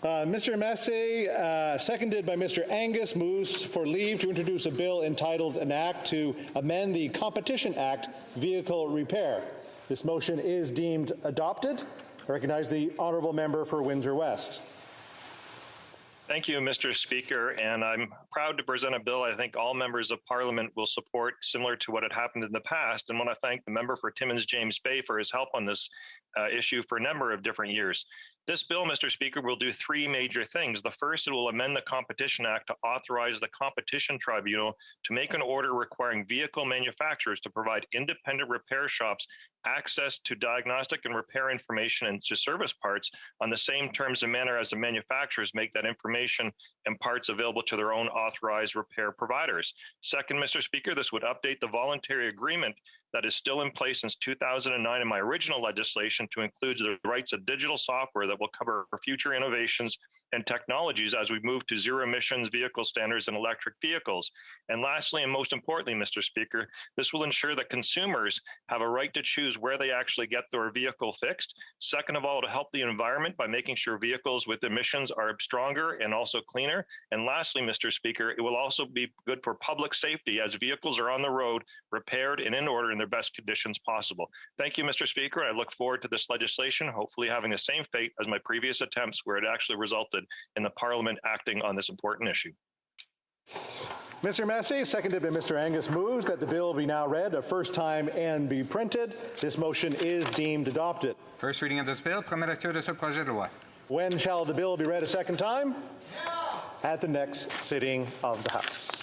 Mr. Masse, seconded by Mr. Angus, moves for leave to introduce a bill entitled An Act to Amend the Competition Act Vehicle Repair. This motion is deemed adopted. I recognize the honourable member for Windsor West. Thank you, Mr. Speaker, and I'm proud to present a bill I think all members of Parliament will support, similar to what had happened in the past, and want to thank the member for Timmins James Bay for his help on this issue for a number of different years. This bill, Mr. Speaker, will do three major things. The first, it will amend the Competition Act to authorize the Competition Tribunal to make an order requiring vehicle manufacturers to provide independent repair shops access to diagnostic and repair information and to service parts on the same terms and manner as the manufacturers make that information and parts available to their own authorized repair providers. Second, Mr. Speaker, this would update the voluntary agreement that is still in place since 2009 in my original legislation to include the rights of digital software that will cover future innovations and technologies as we move to zero emissions vehicle standards and electric vehicles. And lastly, and most importantly, Mr. Speaker, this will ensure that consumers have a right to choose where they actually get their vehicle fixed. Second of all, to help the environment by making sure vehicles with emissions are stronger and also cleaner. And lastly, Mr. Speaker, it will also be good for public safety as vehicles are on the road, repaired and in order in their best conditions possible. Thank you, Mr. Speaker. I look forward to this legislation, hopefully having the same fate as my previous attempts where it actually resulted in the Parliament acting on this important issue. Mr. Masse, seconded by Mr. Angus, moves that the bill be now read a first time and be printed. This motion is deemed adopted. First reading of this bill, première lecture de ce projet de loi. When shall the bill be read a second time? At the next sitting of the House.